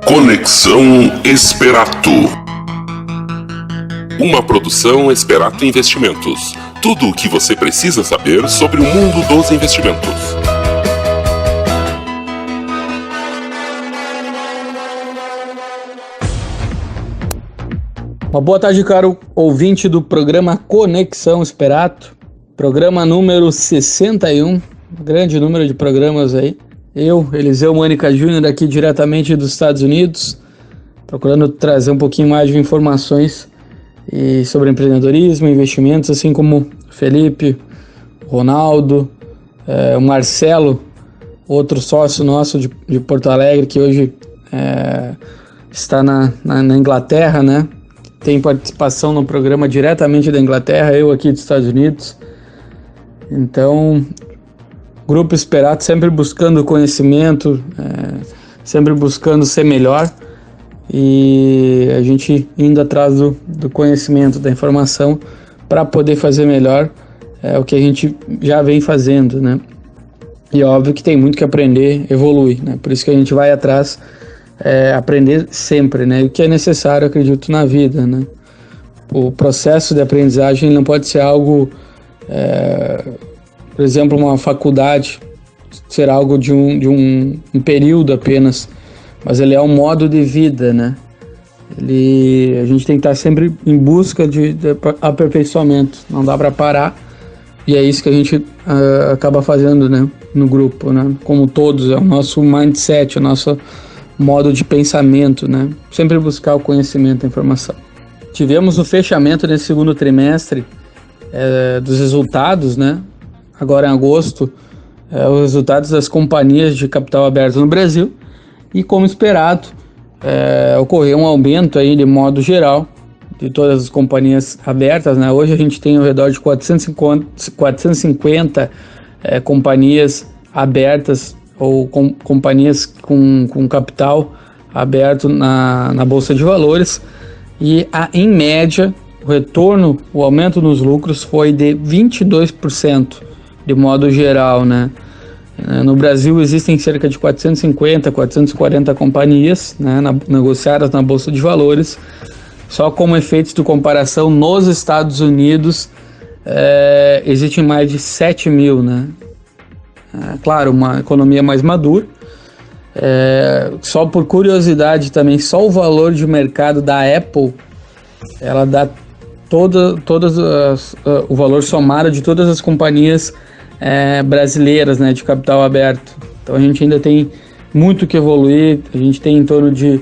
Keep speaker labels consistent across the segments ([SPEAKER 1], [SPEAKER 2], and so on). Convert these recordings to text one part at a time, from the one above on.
[SPEAKER 1] Conexão Esperato. Uma produção Esperato Investimentos. Tudo o que você precisa saber sobre o mundo dos investimentos.
[SPEAKER 2] Uma boa tarde, caro ouvinte do programa Conexão Esperato. Programa número 61. Grande número de programas aí. Eu, Eliseu Mânica Júnior, aqui diretamente dos Estados Unidos, procurando trazer um pouquinho mais de informações sobre empreendedorismo, investimentos, assim como o Felipe, o Ronaldo, o Marcelo, outro sócio nosso de Porto Alegre, que hoje está na Inglaterra, né? Tem participação no programa diretamente da Inglaterra, eu aqui dos Estados Unidos. Então, Grupo Esperato sempre buscando conhecimento, sempre buscando ser melhor, e a gente indo atrás do conhecimento, da informação, para poder fazer melhor o que a gente já vem fazendo, né? E óbvio que tem muito que aprender, evoluir, né? Por isso que a gente vai atrás, aprender sempre, né? O que é necessário, acredito, na vida, né? O processo de aprendizagem não pode ser algo, por exemplo, uma faculdade, ser algo de um período apenas, mas ele é um modo de vida, né? A gente tem que estar sempre em busca de aperfeiçoamento, não dá para parar, e é isso que a gente acaba fazendo, né, no grupo, né? Como todos, é o nosso mindset, o nosso modo de pensamento, né? Sempre buscar o conhecimento, a informação. Tivemos o fechamento nesse segundo trimestre dos resultados, né? Agora em agosto, os resultados das companhias de capital aberto no Brasil, e como esperado, ocorreu um aumento aí de modo geral de todas as companhias abertas, né? Hoje a gente tem ao redor de 450 companhias abertas, ou companhias com capital aberto na Bolsa de Valores, e em média o aumento nos lucros foi de 22%, de modo geral, né? No Brasil existem cerca de 450, 440 companhias, né, negociadas na Bolsa de Valores. Só como efeitos de comparação, nos Estados Unidos existem mais de 7 mil, né? Claro, uma economia mais madura. Só por curiosidade também, só o valor de mercado da Apple, ela dá o valor somado de todas as companhias brasileiras, né, de capital aberto. Então a gente ainda tem muito que evoluir. A gente tem em torno de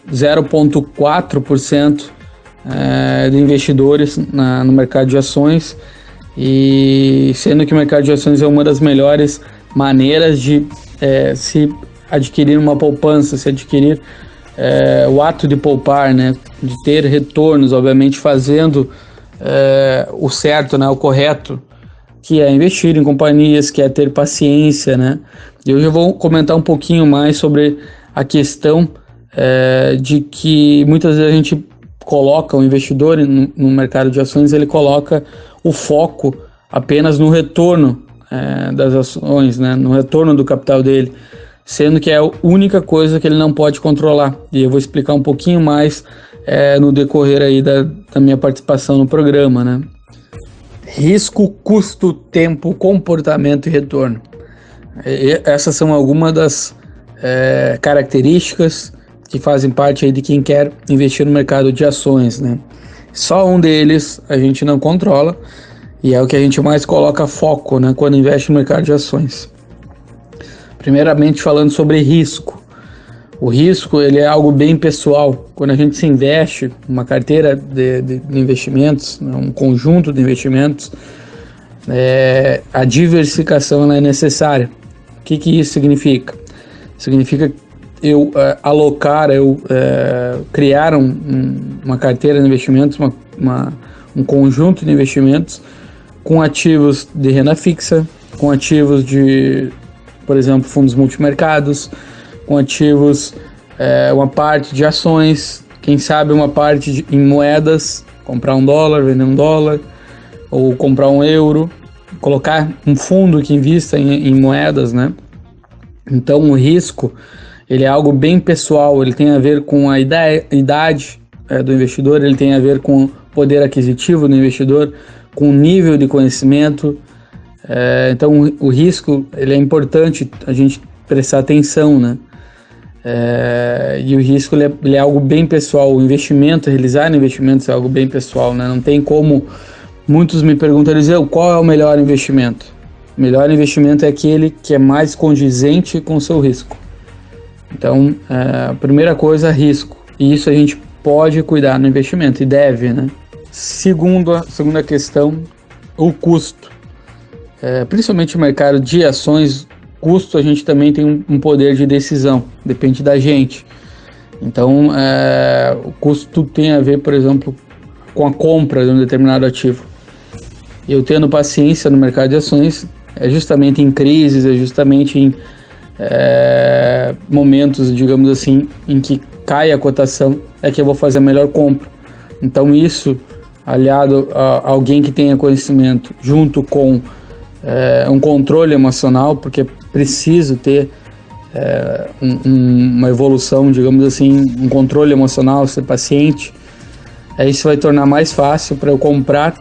[SPEAKER 2] 0,4% de investidores no mercado de ações, e sendo que o mercado de ações é uma das melhores maneiras de se adquirir uma poupança, se adquirir o ato de poupar, né, de ter retornos, obviamente fazendo o certo, né, o correto, que é investir em companhias, que é ter paciência, né? E hoje eu vou comentar um pouquinho mais sobre a questão de que muitas vezes a gente coloca o investidor no mercado de ações, ele coloca o foco apenas no retorno das ações, né? No retorno do capital dele, sendo que é a única coisa que ele não pode controlar. E eu vou explicar um pouquinho mais no decorrer aí da minha participação no programa, né? Risco, custo, tempo, comportamento e retorno. Essas são algumas das características que fazem parte aí de quem quer investir no mercado de ações, né? Só um deles a gente não controla, e é o que a gente mais coloca foco, né, quando investe no mercado de ações. Primeiramente, falando sobre risco. O risco, ele é algo bem pessoal. Quando a gente se investe uma carteira de investimentos, um conjunto de investimentos, a diversificação ela é necessária. O que isso significa? Significa eu criar uma carteira de investimentos, um conjunto de investimentos com ativos de renda fixa, com ativos de, por exemplo, fundos multimercados, com ativos, uma parte de ações, quem sabe uma parte em moedas, comprar $1, vender $1, ou comprar €1, colocar um fundo que invista em moedas, né? Então o risco ele é algo bem pessoal, ele tem a ver com a idade do investidor, ele tem a ver com o poder aquisitivo do investidor, com o nível de conhecimento. Então o risco, ele é importante a gente prestar atenção, né? E o risco ele é algo bem pessoal. O investimento, realizar investimentos é algo bem pessoal, né? Não tem como. Muitos me perguntam, qual é o melhor investimento? O melhor investimento é aquele que é mais condizente com o seu risco. Então, a primeira coisa é risco. E isso a gente pode cuidar no investimento e deve, né? Segunda questão, o custo. Principalmente no mercado de ações, custo a gente também tem um poder de decisão, depende da gente. Então, o custo tem a ver, por exemplo, com a compra de um determinado ativo. Eu tendo paciência no mercado de ações, é justamente em crises, é justamente em momentos, digamos assim, em que cai a cotação, é que eu vou fazer a melhor compra. Então isso, aliado a alguém que tenha conhecimento, junto com um controle emocional, porque é preciso ter uma evolução, digamos assim, um controle emocional, ser paciente, isso vai tornar mais fácil para eu comprar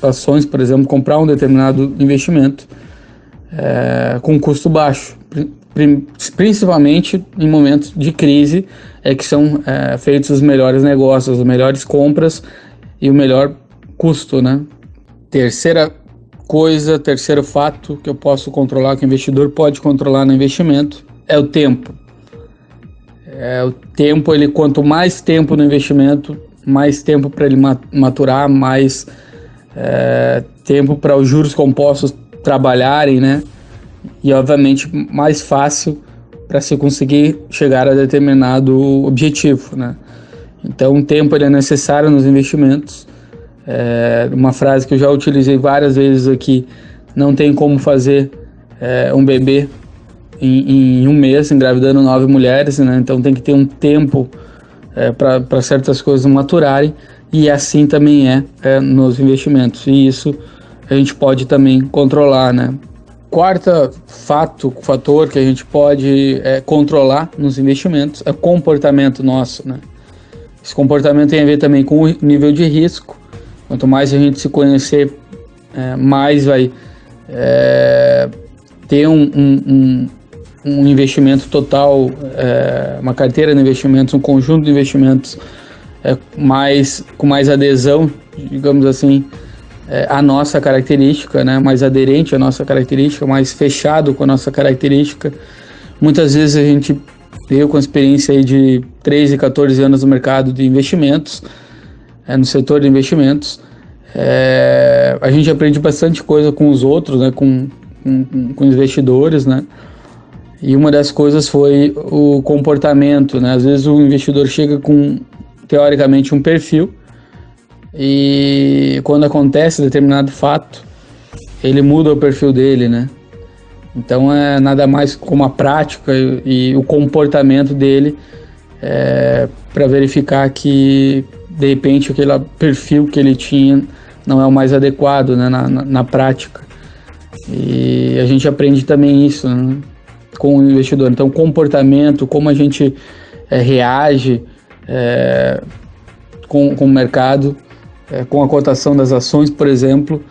[SPEAKER 2] ações, por exemplo, comprar um determinado investimento com custo baixo, principalmente em momentos de crise, que são feitos os melhores negócios, as melhores compras e o melhor custo, né? Terceiro fato que eu posso controlar, que o investidor pode controlar no investimento, é o tempo. O tempo, quanto mais tempo no investimento, mais tempo para ele maturar, mais tempo para os juros compostos trabalharem, né? E obviamente mais fácil para se conseguir chegar a determinado objetivo, né? Então o tempo é necessário nos investimentos. Uma frase que eu já utilizei várias vezes aqui: não tem como fazer um bebê em um mês, engravidando 9 mulheres, né? Então tem que ter um tempo para certas coisas maturarem, e assim também nos investimentos, e isso a gente pode também controlar, né? Quarto fator que a gente pode controlar nos investimentos é o comportamento nosso, né? Esse comportamento tem a ver também com o nível de risco. Quanto mais a gente se conhecer, mais vai ter um investimento total, uma carteira de investimentos, um conjunto de investimentos com mais adesão, digamos assim, a nossa característica, né? Mais aderente à nossa característica, mais fechado com a nossa característica. Muitas vezes eu com a experiência aí de 13 e 14 anos no mercado de investimentos, no setor de investimentos, a gente aprende bastante coisa com os outros, né? Com investidores, né? E uma das coisas foi o comportamento, né? Às vezes o investidor chega com, teoricamente, um perfil, e quando acontece determinado fato, ele muda o perfil dele, né? Então é nada mais como a prática e o comportamento dele para verificar que, de repente, aquele perfil que ele tinha não é o mais adequado, né, na prática. E a gente aprende também isso, né, com o investidor. Então, comportamento, como a gente reage com o mercado, com a cotação das ações, por exemplo,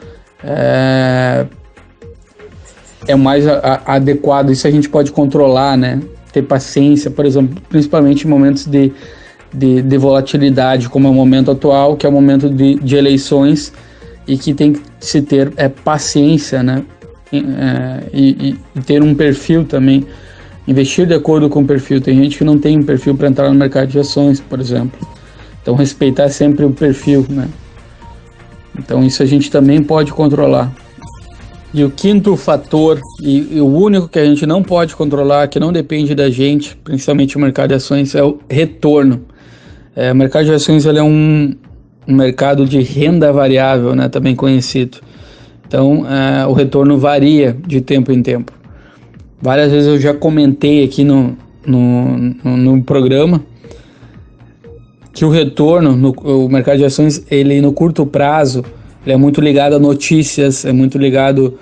[SPEAKER 2] é o mais adequado. Isso a gente pode controlar, né? Ter paciência, por exemplo, principalmente em momentos de volatilidade, como é o momento atual, que é o momento de eleições, e que tem que se ter paciência, né? E ter um perfil também, investir de acordo com o perfil. Tem gente que não tem um perfil para entrar no mercado de ações, por exemplo. Então, respeitar sempre o perfil, né? Então, isso a gente também pode controlar. E o quinto fator, e o único que a gente não pode controlar, que não depende da gente, principalmente o mercado de ações, é o retorno. O mercado de ações ele é um mercado de renda variável, né, também conhecido. Então, o retorno varia de tempo em tempo. Várias vezes eu já comentei aqui no programa que o retorno, o mercado de ações, ele no curto prazo, ele é muito ligado a notícias, é muito ligado,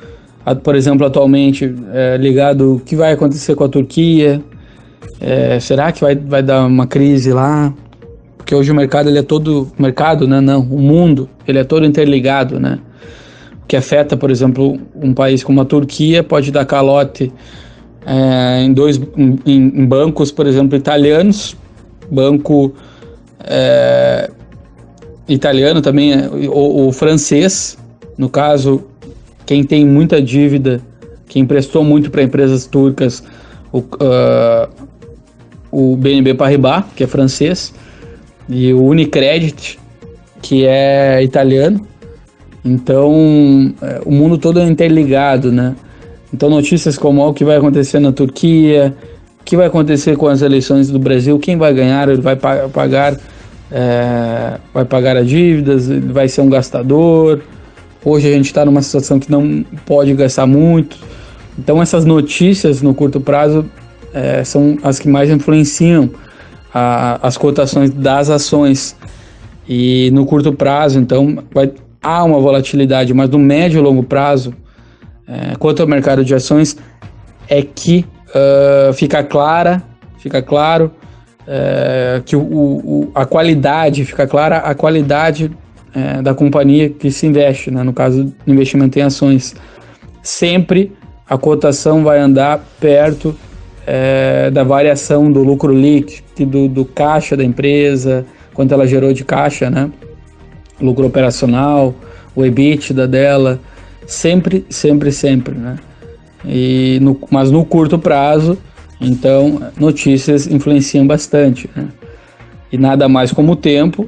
[SPEAKER 2] por exemplo, atualmente, ligado o que vai acontecer com a Turquia, Será que vai dar uma crise lá? Porque hoje o mercado, ele é todo... Mercado, né? Não, o mundo, ele é todo interligado, né? O que afeta, por exemplo, um país como a Turquia, pode dar calote em bancos, por exemplo, italianos. Banco italiano também, o francês, no caso, quem tem muita dívida, que emprestou muito para empresas turcas, o BNP Paribas, que é francês, e o Unicredit, que é italiano. Então, o mundo todo é interligado, né? Então, notícias como o que vai acontecer na Turquia, o que vai acontecer com as eleições do Brasil, quem vai ganhar, ele vai pagar a dívidas, ele vai ser um gastador. Hoje a gente está numa situação que não pode gastar muito. Então, essas notícias no curto prazo são as que mais influenciam as cotações das ações. E no curto prazo, então, há uma volatilidade, mas no médio e longo prazo, quanto ao mercado de ações, é que fica claro que a qualidade, da companhia que se investe, né? No caso do investimento em ações. Sempre a cotação vai andar perto da variação do lucro líquido, do caixa da empresa, quanto ela gerou de caixa, né? Lucro operacional, o EBITDA dela, sempre, né? Mas no curto prazo, então, notícias influenciam bastante, né? E nada mais como o tempo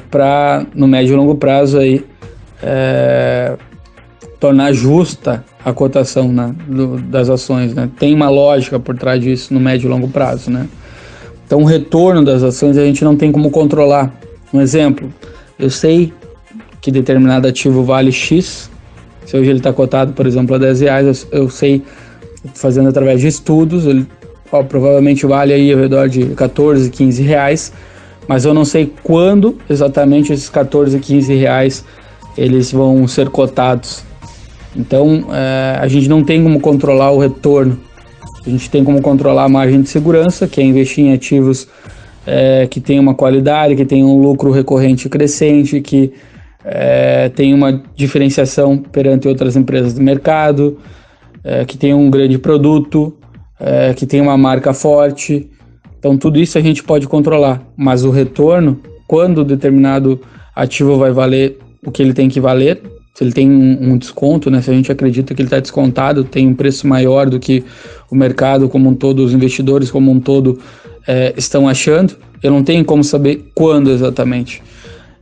[SPEAKER 2] para, no médio e longo prazo, aí, tornar justa a cotação, né, das ações, né? Tem uma lógica por trás disso no médio e longo prazo, né? Então, o retorno das ações a gente não tem como controlar. Um exemplo, eu sei que determinado ativo vale X, se hoje ele está cotado, por exemplo, a R$10, eu sei, fazendo através de estudos, ele provavelmente vale aí ao redor de 14, 15 reais, mas eu não sei quando exatamente esses 14, 15 reais eles vão ser cotados. Então, a gente não tem como controlar o retorno. A gente tem como controlar a margem de segurança, que é investir em ativos que tem uma qualidade, que tem um lucro recorrente crescente, que tem uma diferenciação perante outras empresas do mercado, que tem um grande produto, que tem uma marca forte. Então, tudo isso a gente pode controlar. Mas o retorno, quando determinado ativo vai valer o que ele tem que valer, se ele tem um desconto, né? Se a gente acredita que ele está descontado, tem um preço maior do que o mercado como um todo, os investidores como um todo estão achando, eu não tenho como saber quando exatamente.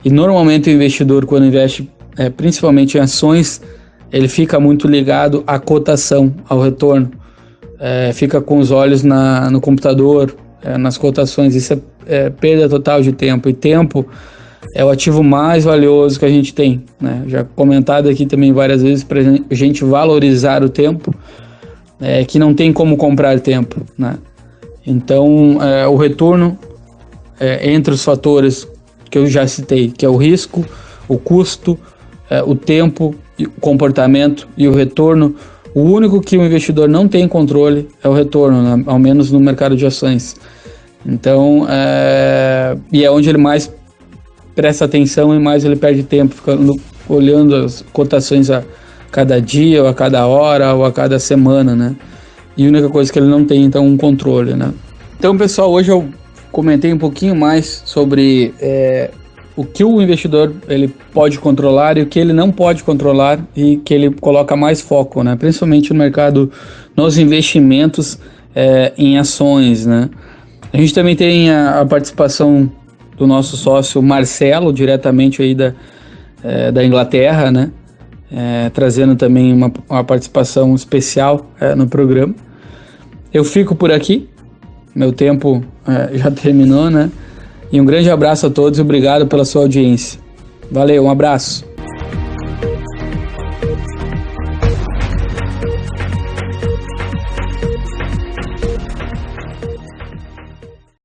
[SPEAKER 2] E normalmente o investidor, quando investe principalmente em ações, ele fica muito ligado à cotação, ao retorno. Fica com os olhos no computador, nas cotações. Isso é perda total de tempo. E tempo é o ativo mais valioso que a gente tem, né? Já comentado aqui também várias vezes, para a gente valorizar o tempo, que não tem como comprar tempo, né? Então, o retorno, entre os fatores que eu já citei, que é o risco, o custo, o tempo, o comportamento e o retorno, o único que o investidor não tem controle é o retorno, né? Ao menos no mercado de ações. Então, e é onde ele mais presta atenção e mais ele perde tempo, ficando olhando as cotações a cada dia, ou a cada hora, ou a cada semana, né? E a única coisa que ele não tem, então, um controle, né? Então, pessoal, hoje eu comentei um pouquinho mais sobre o que o investidor ele pode controlar e o que ele não pode controlar e que ele coloca mais foco, né? Principalmente no mercado, nos investimentos em ações, né? A gente também tem a participação do nosso sócio Marcelo, diretamente aí da Inglaterra, né? Trazendo também uma participação especial no programa. Eu fico por aqui, meu tempo já terminou, né? E um grande abraço a todos e obrigado pela sua audiência. Valeu, um abraço.